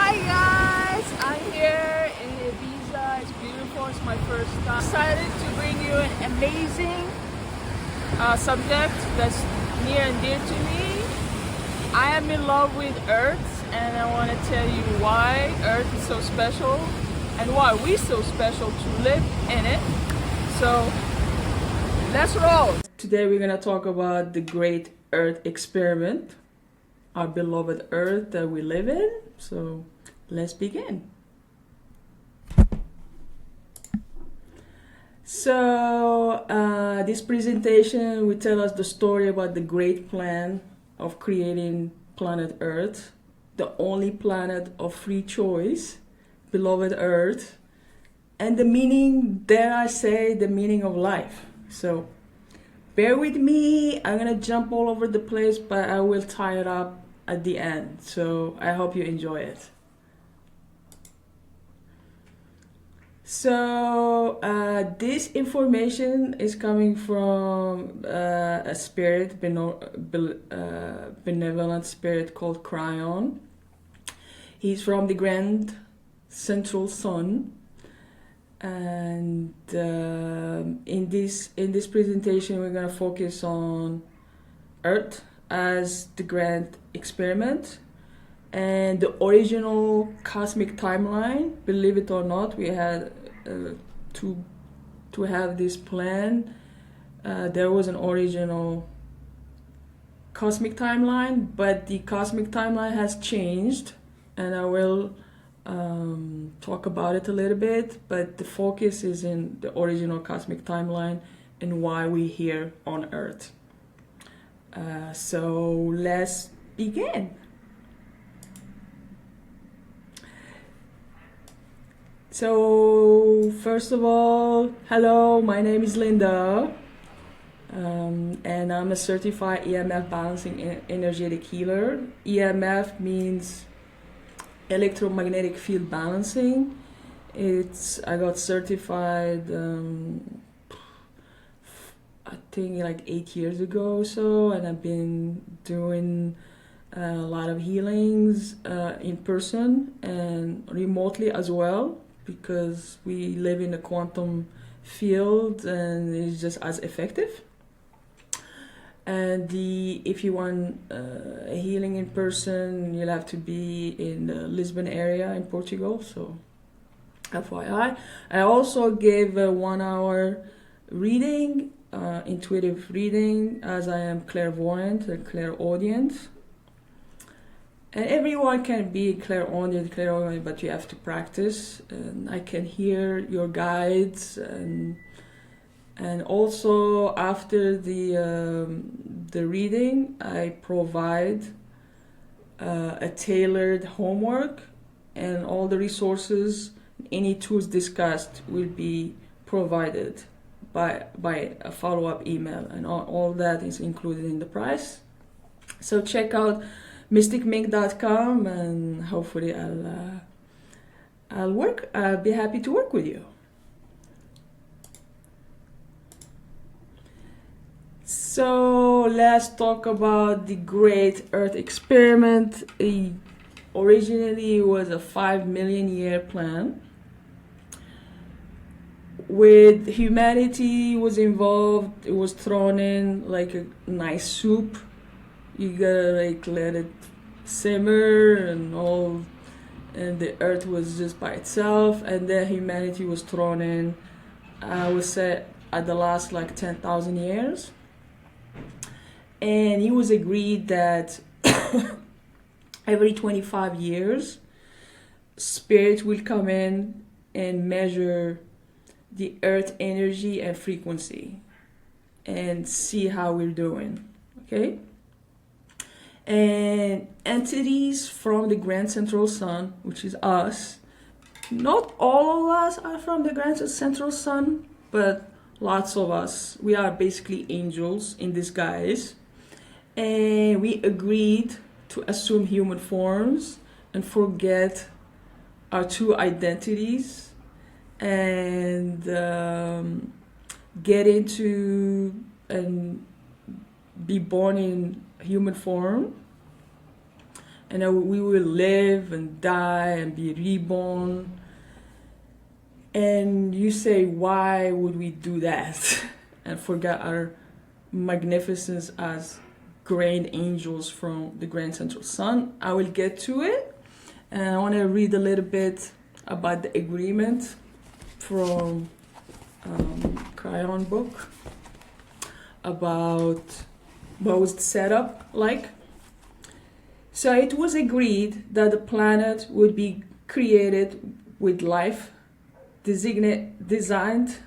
Hi guys, I'm here in Ibiza. It's beautiful. It's my first time. Decided to bring you an amazing subject that's near and dear to me. I am in love with Earth, and I want to tell you why Earth is so special and why we're so special to live in it. So let's roll. Today we're gonna talk about the great Earth experiment, our beloved Earth that we live in. So let's begin. So this presentation will tell us the story about the great plan of creating planet Earth, the only planet of free choice, beloved Earth, and the meaning, dare I say, the meaning of life. So bear with me, I'm gonna jump all over the place, but I will tie it up at the end. So I hope you enjoy it. So this information is coming from a spirit, benevolent spirit called Cryon. He's from the Grand Central Sun. And in this presentation, we're gonna focus on Earth as the grand experiment and the original cosmic timeline. Believe it or not, we had to have this plan. There was an original cosmic timeline, but the cosmic timeline has changed, and I will talk about it a little bit, but the focus is in the original cosmic timeline and why we're here on Earth. So let's begin. So first of all, hello, my name is Linda, and I'm a certified EMF balancing energetic healer. EMF means electromagnetic field balancing. I got certified I think like 8 years ago or so, and I've been doing a lot of healings in person and remotely as well, because we live in a quantum field and it's just as effective. And if you want a healing in person, you'll have to be in the Lisbon area in Portugal, so FYI. I also gave a 1 hour reading, intuitive reading, as I am clairvoyant and clairaudient. And everyone can be clairaudient, but you have to practice. And I can hear your guides, and also after the reading, I provide a tailored homework, and all the resources, any tools discussed will be provided by a follow-up email, and all that is included in the price. So check out mysticmink.com, and hopefully I'll be happy to work with you. So let's talk about the great Earth experiment. Originally it was a 5 million year plan. With humanity was involved, it was thrown in like a nice soup. You gotta like let it simmer and the Earth was just by itself, and then humanity was thrown in, I would say, at the last like 10,000 years. And it was agreed that every 25 years, spirit will come in and measure the Earth energy and frequency and see how we're doing, okay? And entities from the Grand Central Sun, which is us, not all of us are from the Grand Central Sun, but lots of us, we are basically angels in disguise. And we agreed to assume human forms and forget our true identities and get into and be born in human form and then we will live and die and be reborn. And you say, why would we do that and forget our magnificence as grand angels from the Grand Central Sun? I will get to it, and I want to read a little bit about the agreement from Crayon book about what was the setup like. So it was agreed that the planet would be created with life, designed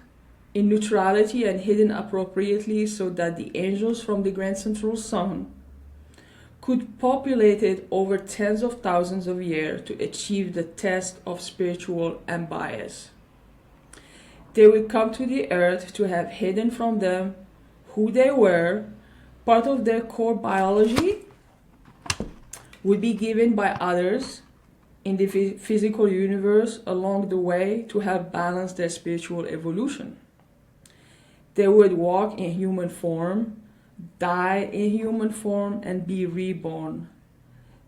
in neutrality and hidden appropriately so that the angels from the Grand Central Sun could populate it over tens of thousands of years to achieve the test of spiritual unbias. They would come to the earth to have hidden from them who they were. Part of their core biology would be given by others in the physical universe along the way to help balance their spiritual evolution. They would walk in human form, die in human form, and be reborn.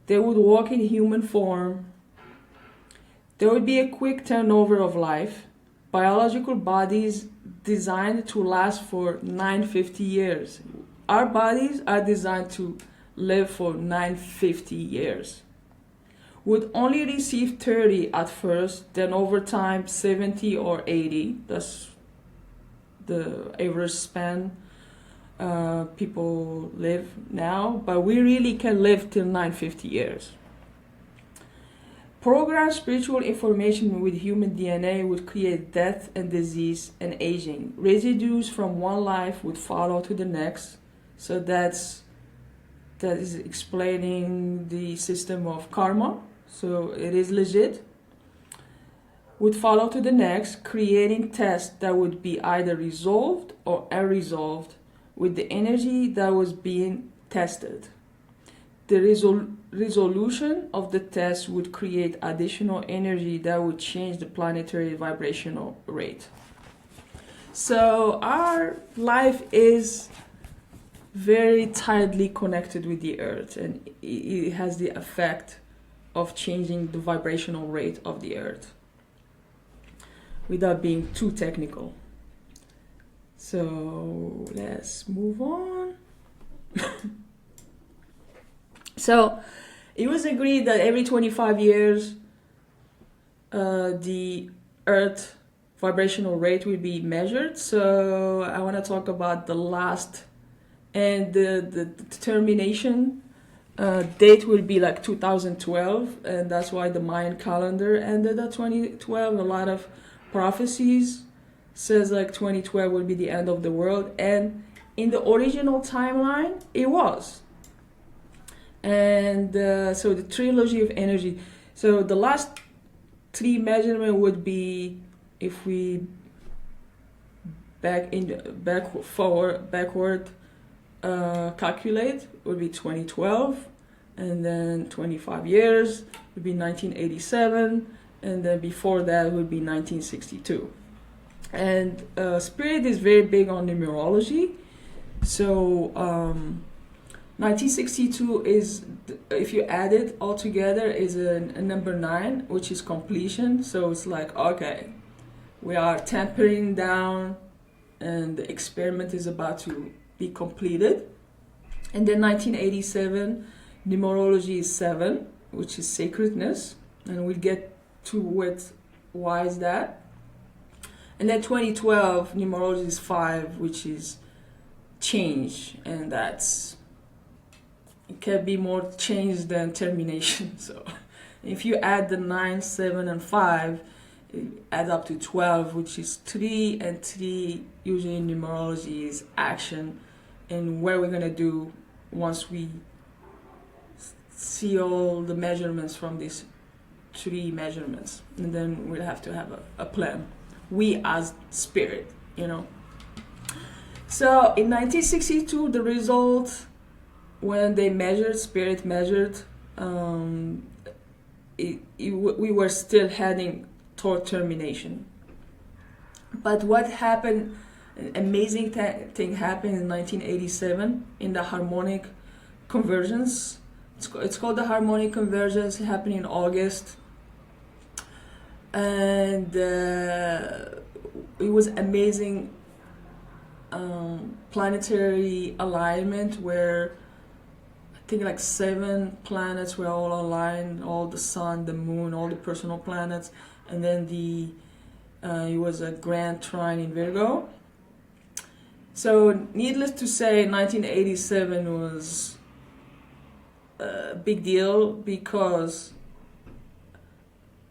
They would walk in human form. There would be a quick turnover of life. Biological bodies designed to last for 950 years. Our bodies are designed to live for 950 years. Would only receive 30 at first, then over time 70 or 80. That's the average span people live now, but we really can live till 950 years. Programmed spiritual information with human DNA would create death and disease and aging. Residues from one life would follow to the next. So that is explaining the system of karma. So it is legit. Would follow to the next, creating tests that would be either resolved or unresolved with the energy that was being tested. The resolution of the test would create additional energy that would change the planetary vibrational rate. So our life is very tightly connected with the earth, and it has the effect of changing the vibrational rate of the earth without being too technical. So let's move on. So it was agreed that every 25 years the earth vibrational rate will be measured. So I want to talk about the last and the termination date will be like 2012, and that's why the Mayan calendar ended at 2012. A lot of prophecies says like 2012 will be the end of the world, and in the original timeline it was. And so the trilogy of energy. So the last three measurement would be, if we backward calculate, would be 2012, and then 25 years would be 1987, and then before that would be 1962. And Spirit is very big on numerology. So 1962 is, if you add it all together, is a number 9, which is completion. So it's like, okay, we are tempering down and the experiment is about to be completed. And then 1987, numerology is 7, which is sacredness. And we'll get to it, why is that? And then 2012, numerology is 5, which is change. And that's, it can be more change than termination. So if you add the 9, 7, and 5, it adds up to 12, which is 3, and 3 usually in numerology is action, and what we're going to do once we see all the measurements from these 3 measurements. And then we'll have to have a plan. We as spirit, you know. So in 1962, the result, when they measured, spirit measured, we were still heading toward termination. But what happened, an amazing thing happened in 1987 in the harmonic convergence It's called the harmonic convergence. It happened in August, and it was amazing planetary alignment where I think like 7 planets were all aligned, all the sun, the moon, all the personal planets, and then it was a grand trine in Virgo. So needless to say, 1987 was a big deal because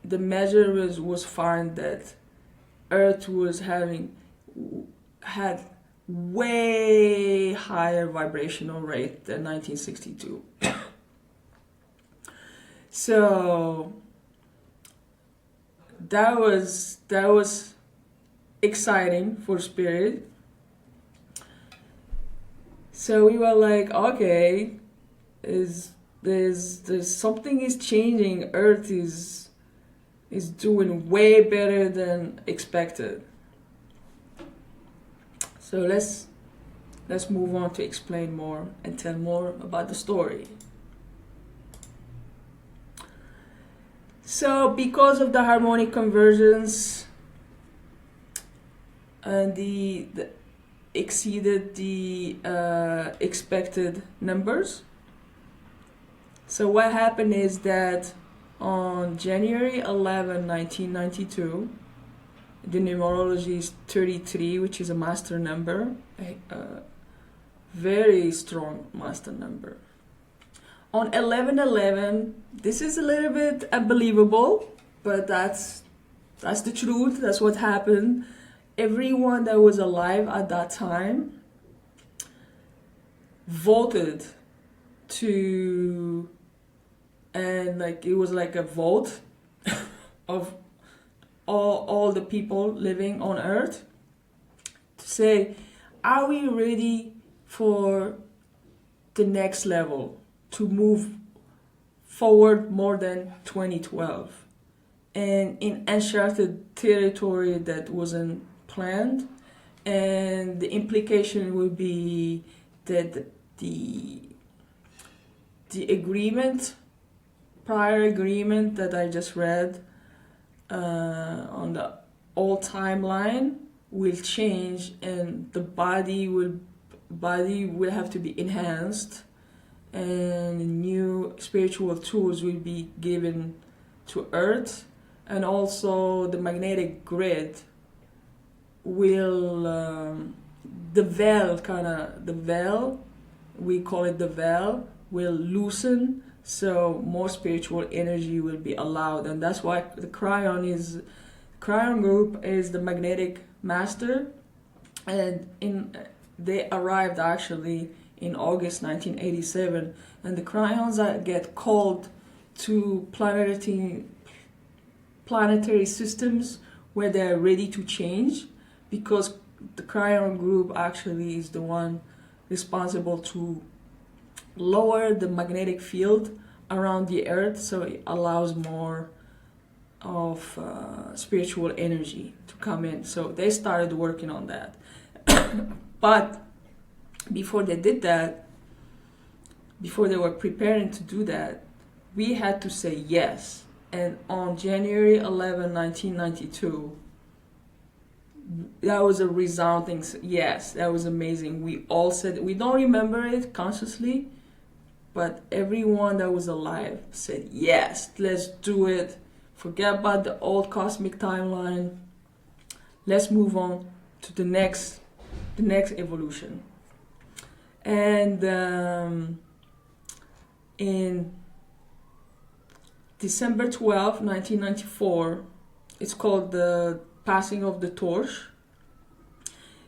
the measure was found that Earth had way higher vibrational rate than 1962. So that was exciting for Spirit. So we were like, okay, there's something is changing. Earth is doing way better than expected. So let's move on to explain more and tell more about the story. So because of the harmonic convergence and the exceeded the expected numbers. So what happened is that on January 11, 1992, the numerology is 33, which is a master number, a very strong master number. On 11/11, this is a little bit unbelievable, but that's the truth. That's what happened. Everyone that was alive at that time voted to, and like it was like a vote of all the people living on Earth to say, are we ready for the next level, to move forward more than 2012 and in uncharted territory that wasn't planned? And the implication would be that the prior agreement that I just read on the old timeline will change, and the body will have to be enhanced, and new spiritual tools will be given to Earth, and also the magnetic grid will the veil, we call it the veil, will loosen, so more spiritual energy will be allowed. And that's why the Cryon group is the magnetic master, and they arrived actually in August 1987, and the Cryons get called to planetary systems where they're ready to change, because the Cryon group actually is the one responsible to lower the magnetic field around the Earth, so it allows more of spiritual energy to come in. So they started working on that. But before they did that, before they were preparing to do that, we had to say yes. And on January 11, 1992, that was a resounding yes. That was amazing. We all said, we don't remember it consciously, but everyone that was alive said, yes, let's do it. Forget about the old cosmic timeline. Let's move on to the next evolution. And in December 12, 1994, it's called the passing of the torch.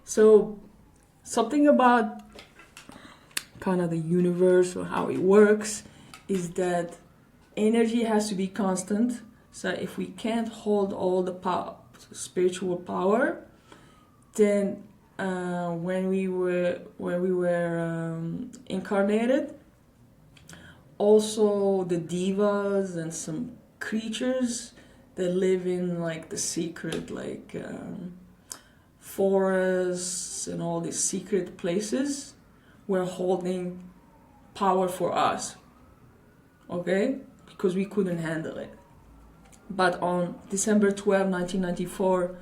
So something about kind of the universe or how it works is that energy has to be constant. So if we can't hold all the spiritual power, then when we were incarnated, also the divas and some creatures that live in like the secret, like forests and all these secret places, were holding power for us. okay, because we couldn't handle it. But on December 12, 1994,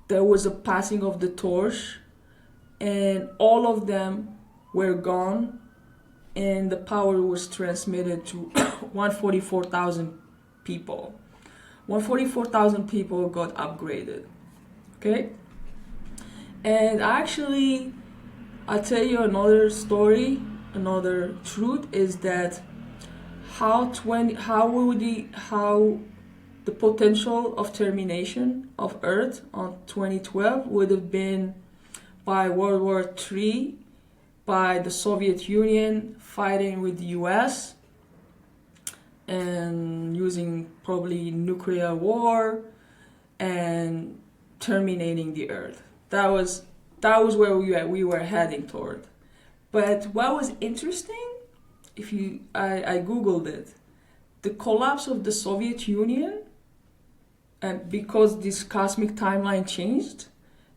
there was a passing of the torch, and all of them were gone, and the power was transmitted to 144,000 people. 144,000 people got upgraded, okay? And actually, I'll tell you another story, another truth is that how the potential of termination of Earth on 2012 would have been by World War III, by the Soviet Union fighting with the US and using probably nuclear war and terminating the Earth. That was where we were heading toward. But what was interesting, I googled it, the collapse of the Soviet Union, and because this cosmic timeline changed,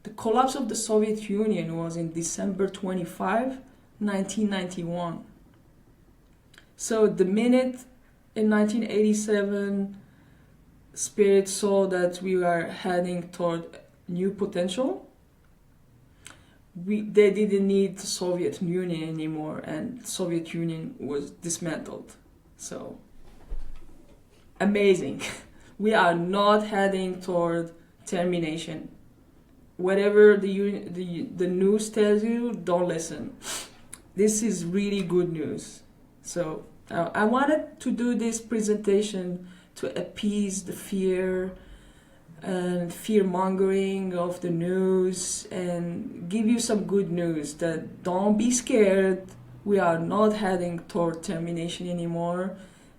the collapse of the Soviet Union was in December 25, 1991. So the minute in 1987 Spirit saw that we were heading toward new potential, they didn't need the Soviet Union anymore, and the Soviet Union was dismantled. So amazing. We are not heading toward termination. Whatever the news tells you, don't listen. This is really good news. So I wanted to do this presentation to appease the fear and fear-mongering of the news and give you some good news that don't be scared. We are not heading toward termination anymore,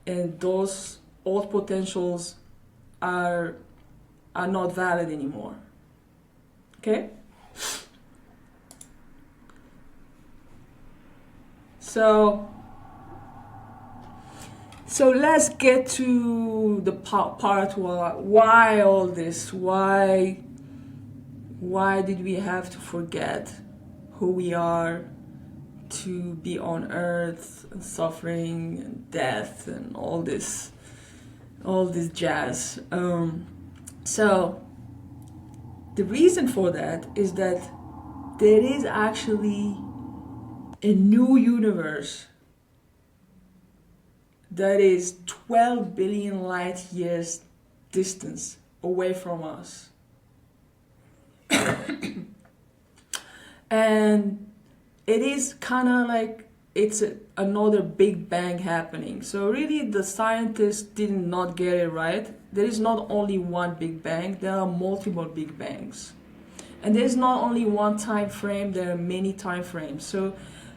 and those old potentials are not valid anymore. Okay? So let's get to the part why all this? Why did we have to forget who we are to be on earth and suffering and death and all this jazz? So the reason for that is that there is actually a new universe that is 12 billion light years distance away from us. And it is kind of like it's another Big Bang happening. So really the scientists did not get it right. There is not only one Big Bang, there are multiple Big Bangs. And there's not only one time frame, there are many time frames. So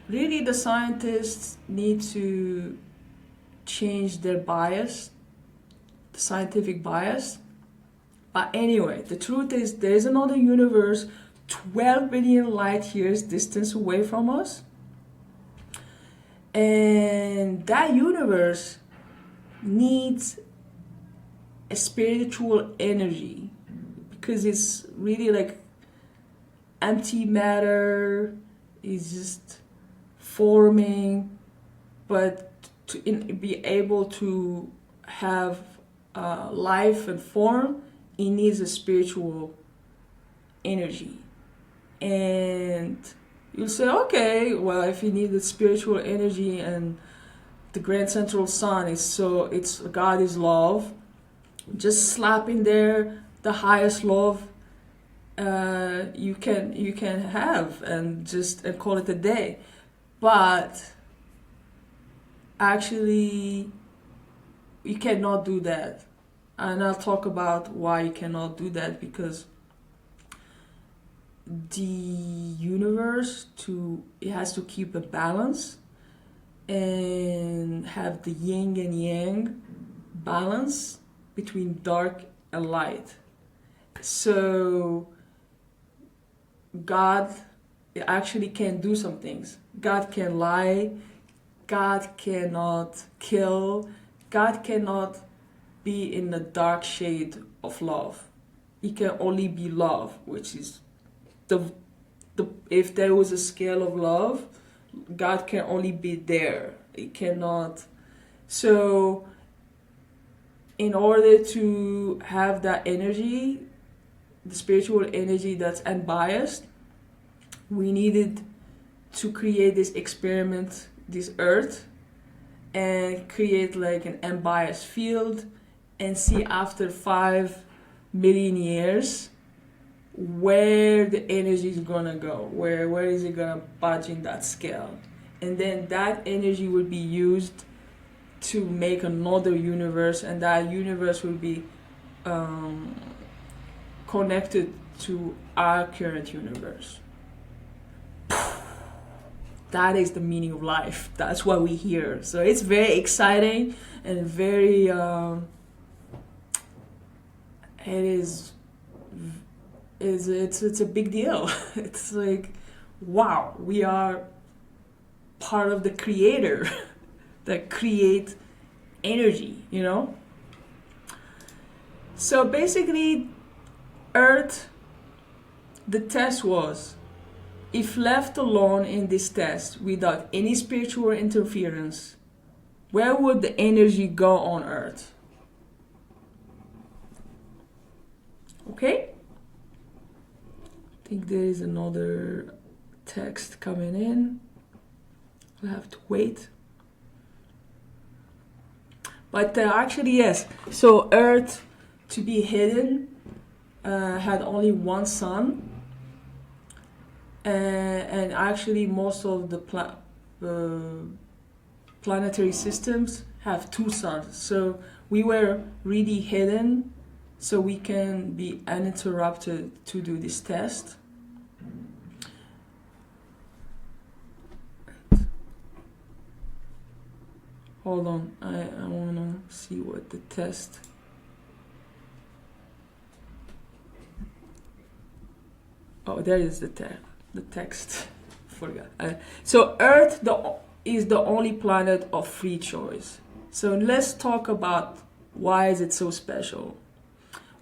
really the scientists need to change their bias, the scientific bias. But anyway, the truth is there is another universe 12 billion light years distance away from us. And that universe needs a spiritual energy because it's really like antimatter is just forming, but to be able to have life and form, it needs a spiritual energy. And you'll say, okay, well, if you need the spiritual energy and the Grand Central Sun it's God is love, just slap in there the highest love you can have and call it a day. But actually, you cannot do that. And I'll talk about why you cannot do that, because the universe it has to keep a balance and have the yin and yang balance between dark and light. So God actually can do some things. God can lie. God cannot kill. God cannot be in the dark shade of love. He can only be love, which is if there was a scale of love, God can only be there. He cannot So in order to have that energy, the spiritual energy that's unbiased, we needed to create this experiment, this earth, and create like an unbiased field and see after 5 million years where the energy is gonna go, where is it gonna budge in that scale, and then that energy will be used to make another universe, and that universe will be connected to our current universe. That is the meaning of life. That's what we hear. So it's very exciting and very it's a big deal. It's like, wow, we are part of the creator that create energy, you know? So basically, Earth, the test was, if left alone in this test without any spiritual interference, where would the energy go on Earth? Okay? I think there is another text coming in. We'll have to wait. But actually, yes. So Earth, to be hidden, had only one sun. And actually, most of the planetary systems have two suns. So we were really hidden, so we can be uninterrupted to do this test. Hold on, I wanna see what the test. Oh, there is the text. Forgot. So Earth is the only planet of free choice. So let's talk about why is it so special.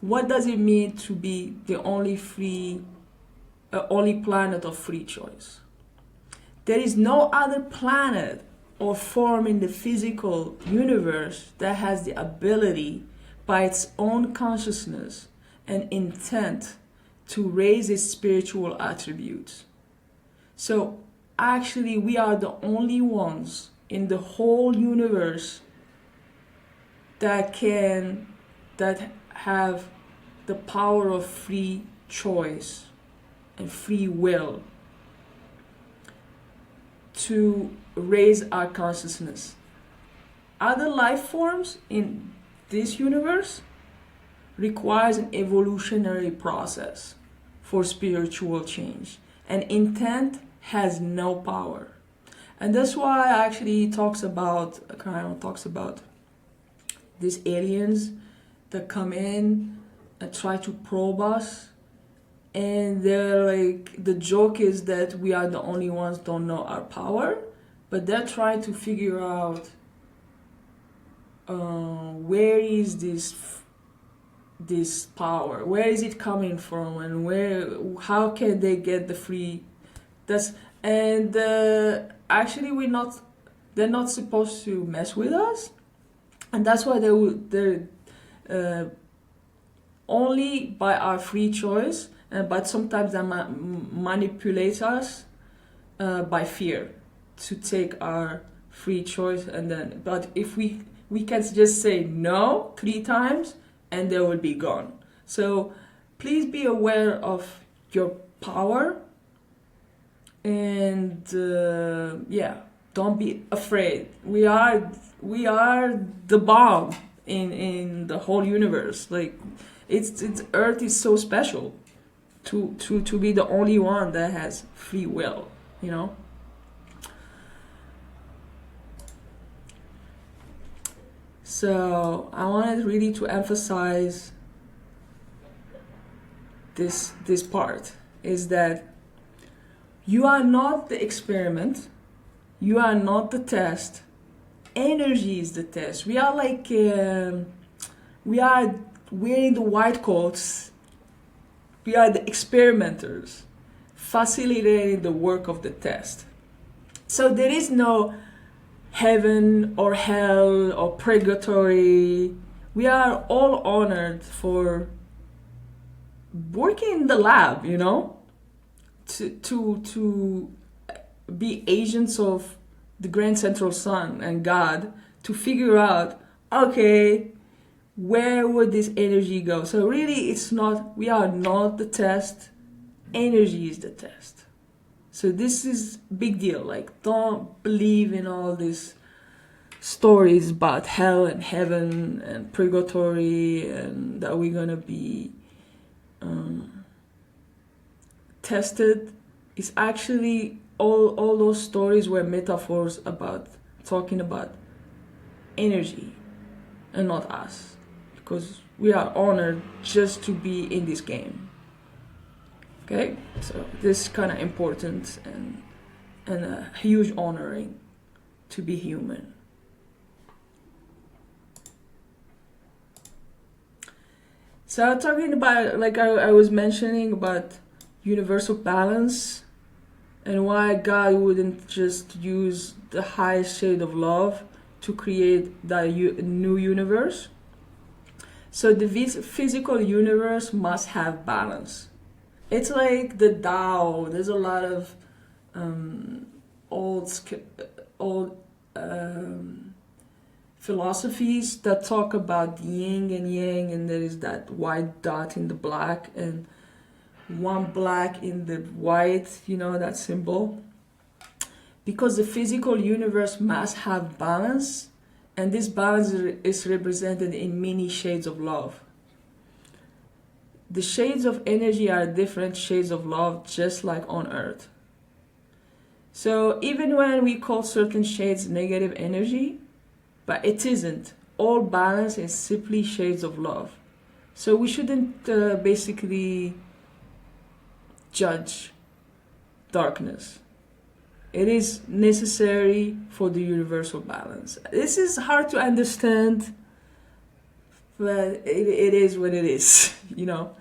What does it mean to be the only planet of free choice? There is no other planet or form in the physical universe that has the ability, by its own consciousness and intent, to raise its spiritual attributes. So actually, we are the only ones in the whole universe that have the power of free choice and free will to raise our consciousness. Other life forms in this universe requires an evolutionary process for spiritual change, and intent has no power. And that's why actually talks about these aliens that come in and try to probe us, and they're like, the joke is that we are the only ones don't know our power, but they're trying to figure out where is this power, where is it coming from, and how can they get the free. Actually they're not supposed to mess with us, and that's why they're only by our free choice, but sometimes they manipulate us by fear to take our free choice, but if we can just say no 3 times and they will be gone. So please be aware of your power, and don't be afraid. We are the bomb in the whole universe. Like it's Earth is so special to be the only one that has free will, you know. So I wanted really to emphasize this part, is that you are not the experiment, you are not the test. Energy is the test. We are like we are wearing the white coats. We are the experimenters, facilitating the work of the test. So there is no heaven or hell or purgatory. We are all honored for working in the lab, you know, to be agents of the Grand Central Sun and God to figure out, okay, where would this energy go? So really, it's not, we are not the test, energy is the test. So this is big deal. Like, don't believe in all these stories about hell and heaven and purgatory and that we're gonna be tested. It's actually all those stories were metaphors about talking about energy and not us, because we are honored just to be in this game. Okay, so this is kind of important and a huge honoring to be human. So talking about, like I was mentioning about universal balance and why God wouldn't just use the highest shade of love to create that new universe. So the physical universe must have balance. It's like the Tao. There's a lot of old philosophies that talk about yin and yang, and there is that white dot in the black and one black in the white, you know, that symbol. Because the physical universe must have balance, and this balance is represented in many shades of love. The shades of energy are different shades of love, just like on Earth. So even when we call certain shades negative energy, but it isn't. All balance is simply shades of love. So we shouldn't basically judge darkness. It is necessary for the universal balance. This is hard to understand, but it is what it is, you know.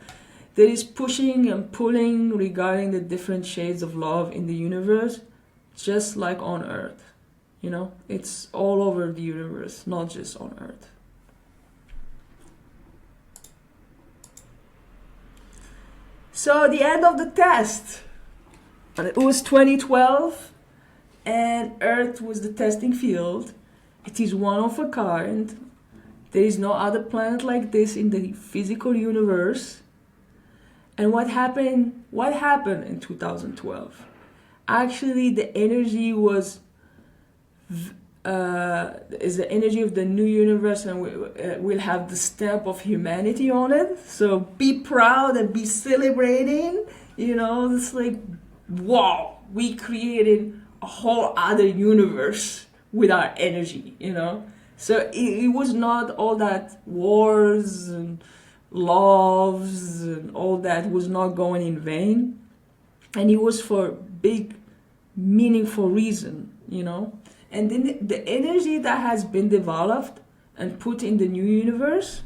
There is pushing and pulling regarding the different shades of love in the universe, just like on Earth. You know, it's all over the universe, not just on Earth. So the end of the test, it was 2012, and Earth was the testing field. It is one of a kind. There is no other planet like this in the physical universe. And what happened? What happened in 2012? Actually, the energy was is the energy of the new universe, and we'll have the stamp of humanity on it. So be proud and be celebrating. You know, it's like, wow, we created a whole other universe with our energy, you know. So it was not all that wars and loves and all that was not going in vain. And it was for big, meaningful reason, you know. And then the energy that has been developed and put in the new universe,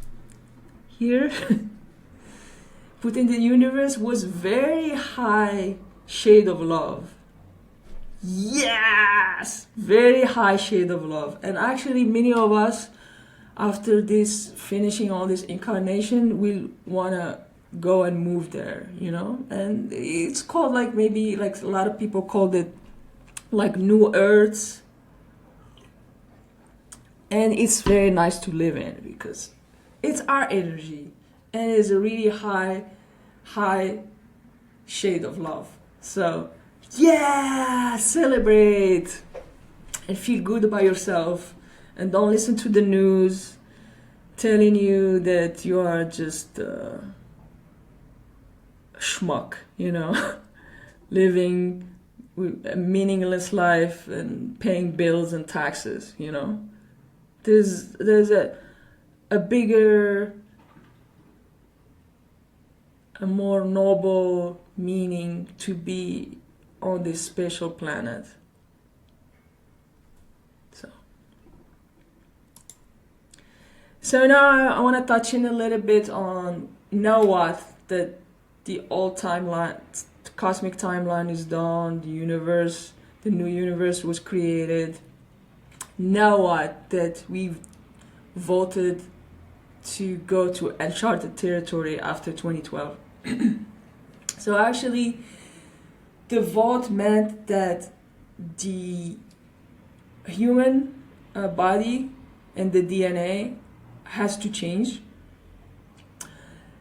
here, put in the universe, was very high shade of love. Yes! Very high shade of love. And actually many of us, after this, finishing all this incarnation, will want to go and move there, you know. And it's called, like, maybe, like, a lot of people called it like New Earths. And it's very nice to live in because it's our energy and it's a really high shade of love. So yeah, celebrate and feel good about yourself, and don't listen to the news telling you that you are just a schmuck, you know, living a meaningless life and paying bills and taxes, you know. There's a bigger, a more noble meaning to be on this special planet. So now I want to touch in a little bit on, now what, that the old timeline, the cosmic timeline is done, the universe, the new universe was created. Now what? That we've voted to go to uncharted territory after 2012. So actually, the vote meant that the human body and the DNA has to change.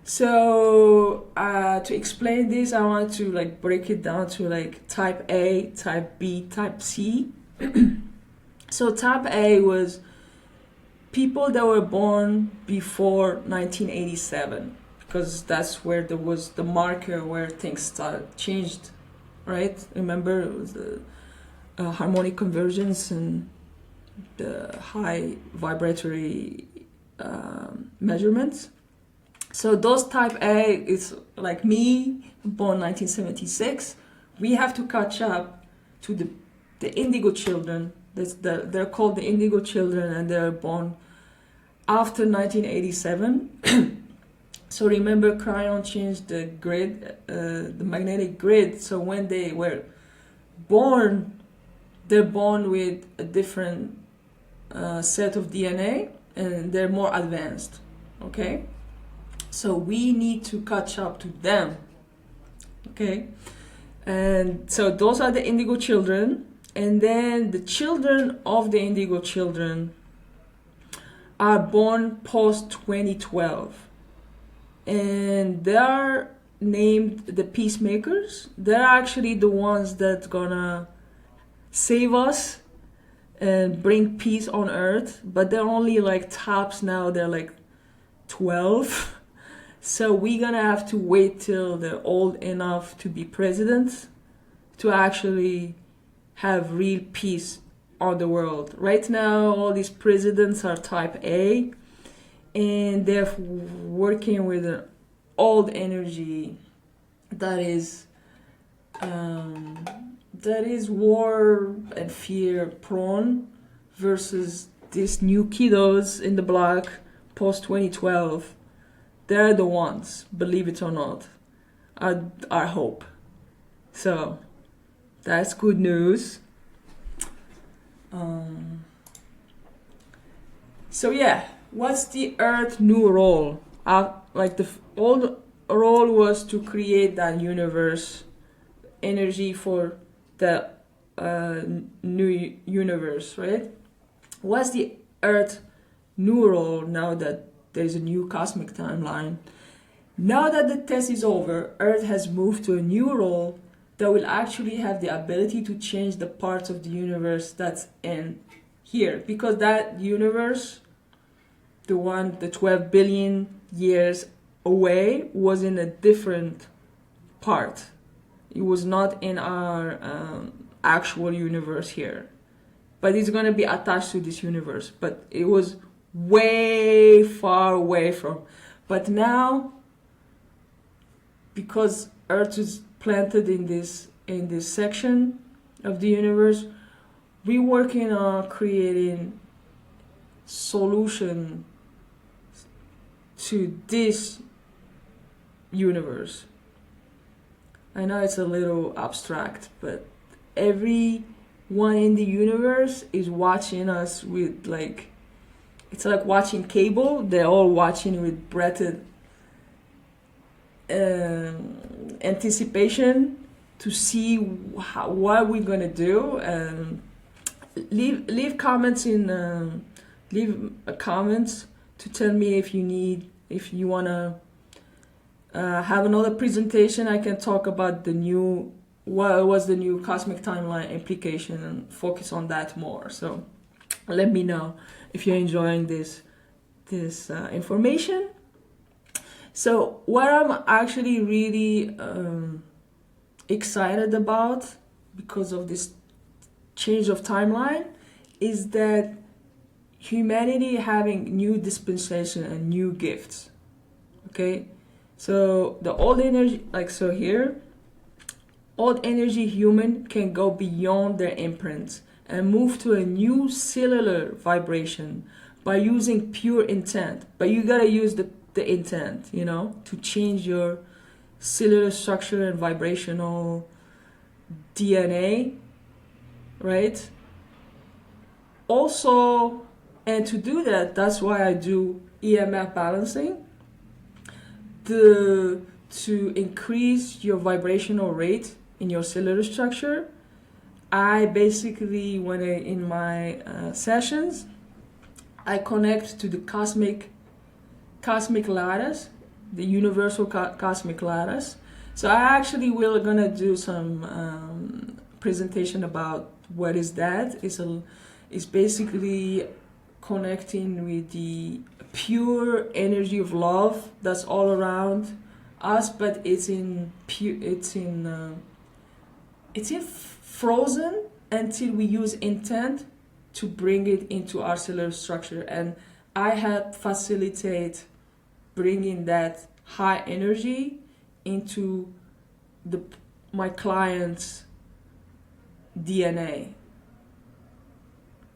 So to explain this, I want to like break it down to like type A, type B, type C. So type A was people that were born before 1987, because that's where there was the marker where things started changed, right? Remember, it was the harmonic convergence and the high vibratory measurements. So those type A is like me, born 1976. We have to catch up to the indigo children. They're called the indigo children, and they're born after 1987. So remember, Cryon changed the grid, the magnetic grid. So when they were born, they're born with a different set of DNA, and they're more advanced. Okay, so we need to catch up to them. Okay, and so those are the indigo children, and then the children of the indigo children are born post 2012, and they are named the peacemakers. They're actually the ones that gonna save us and bring peace on earth, but they're only like tops now. They're like 12. So we're gonna have to wait till they're old enough to be presidents to actually have real peace on the world. Right now, all these presidents are type A, and they're working with an old energy that is war and fear prone, versus these new kiddos in the block post 2012. They're the ones, believe it or not, our hope. So that's good news. So yeah, what's the Earth new role? Like the old role was to create that universe, energy for the new universe, right? What's the Earth new role now that there's a new cosmic timeline? Now that the test is over, Earth has moved to a new role that will actually have the ability to change the parts of the universe that's in here. Because that universe, the 12 billion years away, was in a different part. It was not in our actual universe here. But it's going to be attached to this universe. But it was way far away from. But now, because Earth is planted in this section of the universe, we're working on creating solution to this universe. I know it's a little abstract, but everyone in the universe is watching us with like, it's like watching cable. They're all watching with breathed anticipation to see what we're gonna do. Leave comments comments to tell me if you wanna have another presentation. I can talk about what was the new cosmic timeline implication and focus on that more. So let me know if you're enjoying this information. So what I'm actually really excited about, because of this change of timeline, is that humanity having new dispensation and new gifts. Okay, so the old energy, like so here, old energy human can go beyond their imprints and move to a new cellular vibration by using pure intent. But you gotta use the intent, to change your cellular structure and vibrational DNA, right? Also, and to do that, that's why I do EMF balancing, to increase your vibrational rate in your cellular structure. I basically, when in my sessions, I connect to the cosmic lattice, the universal cosmic lattice. So I actually will gonna do some presentation about what is that. It's basically connecting with the pure energy of love that's all around us, but it's in frozen until we use intent to bring it into our cellular structure. And I help facilitate bringing that high energy into my client's DNA.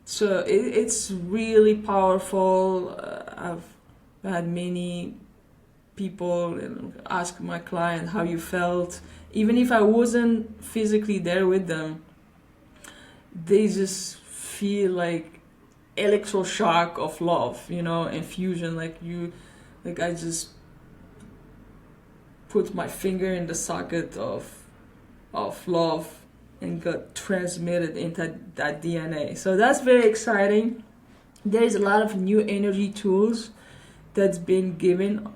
So it's really powerful. I've had many people ask my client how you felt. Even if I wasn't physically there with them, they just feel like electroshock of love, infusion. Like I just put my finger in the socket of love and got transmitted into that DNA. So that's very exciting. There's a lot of new energy tools that's been given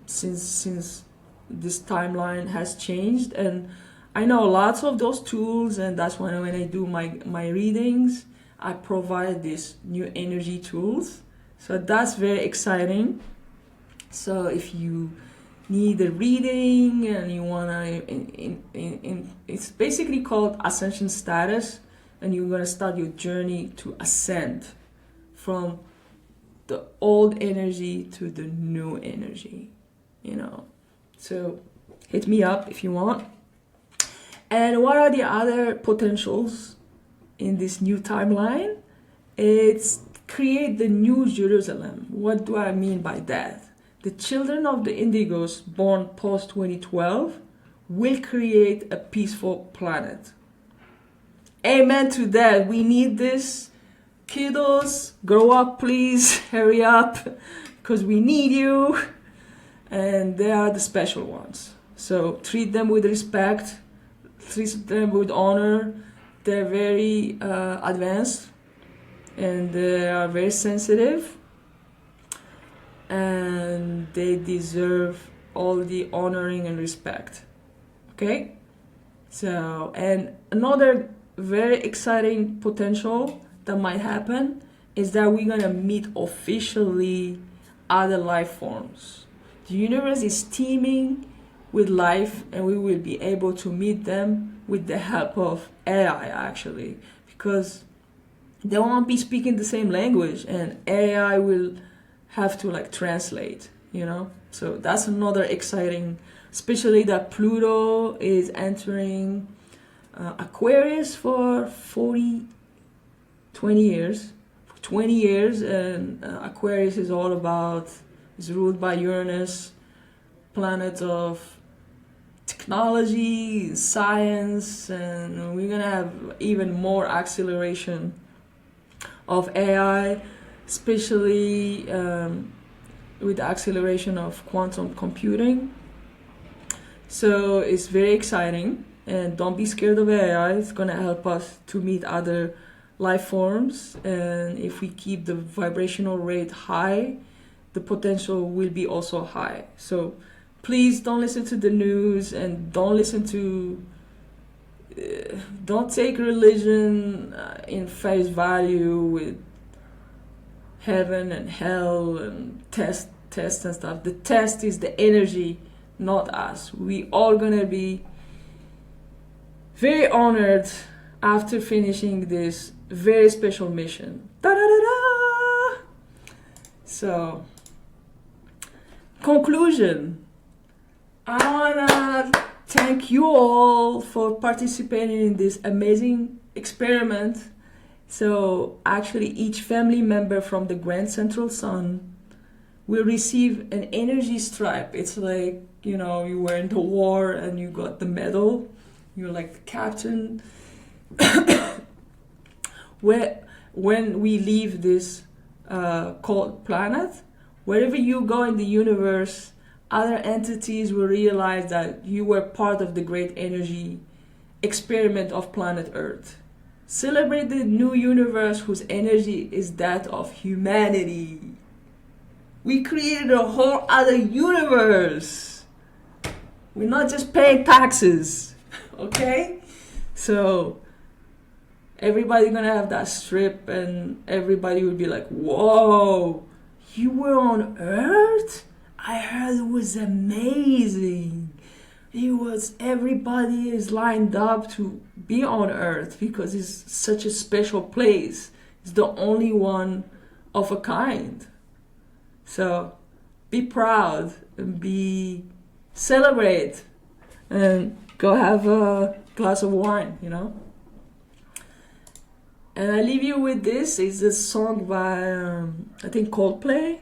since this timeline has changed, and I know lots of those tools, and that's when I do my readings, I provide these new energy tools. So that's very exciting. So if you need a reading and you wanna, it's basically called ascension status, and you're gonna start your journey to ascend from the old energy to the new energy, So hit me up if you want. And what are the other potentials in this new timeline? It's create the new Jerusalem. What do I mean by that? The children of the indigos born post 2012 will create a peaceful planet. Amen to that. We need this. Kiddos, grow up, please. Hurry up, because we need you. And they are the special ones. So treat them with respect. Treat them with honor. They're very advanced, and they are very sensitive, and they deserve all the honoring and respect. Okay? So, and another very exciting potential that might happen is that we're gonna meet officially other life forms. The universe is teeming with life, and we will be able to meet them with the help of AI, actually, because they won't be speaking the same language, and AI will have to translate, So that's another exciting, especially that Pluto is entering Aquarius for 20 years. For 20 years, and Aquarius is all about, is ruled by Uranus, planet of technology, science, and we're gonna have even more acceleration of AI, especially with the acceleration of quantum computing. So it's very exciting, and don't be scared of AI. It's gonna help us to meet other life forms, and if we keep the vibrational rate high, the potential will be also high. So please don't listen to the news, and don't take religion in face value with heaven and hell and test and stuff. The test is the energy, not us. We all gonna be very honored after finishing this very special mission. Da-da-da-da! So, conclusion. I wanna thank you all for participating in this amazing experiment. So actually each family member from the Grand Central Sun will receive an energy stripe. It's like, you were in the war and you got the medal. You're like the captain. when we leave this cold planet, wherever you go in the universe, other entities will realize that you were part of the great energy experiment of planet Earth. Celebrate the new universe whose energy is that of humanity. We created a whole other universe. We're not just paying taxes, okay? So everybody gonna have that strip, and everybody would be like, whoa, you were on Earth? I heard it was amazing. Everybody is lined up to be on Earth because it's such a special place. It's the only one of a kind. So be proud and celebrate and go have a glass of wine, you know. And I leave you with this. It's a song by I think Coldplay.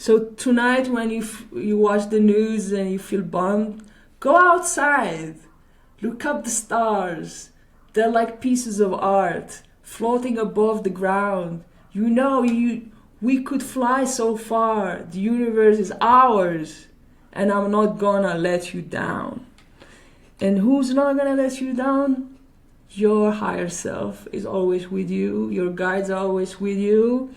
So tonight when you watch the news and you feel bummed, go outside, look up the stars. They're like pieces of art floating above the ground. You know, we could fly so far. The universe is ours, and I'm not gonna let you down. And who's not gonna let you down? Your higher self is always with you. Your guides are always with you.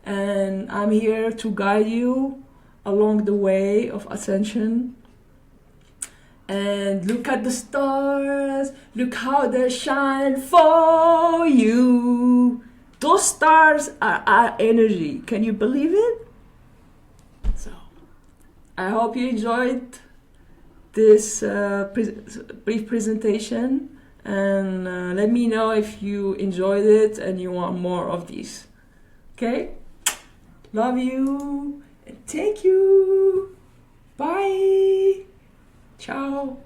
And I'm here to guide you along the way of ascension. And look at the stars. Look how they shine for you. Those stars are our energy. Can you believe it? So, I hope you enjoyed this brief presentation. And let me know if you enjoyed it and you want more of these. Okay? Love you and thank you. Bye. Ciao.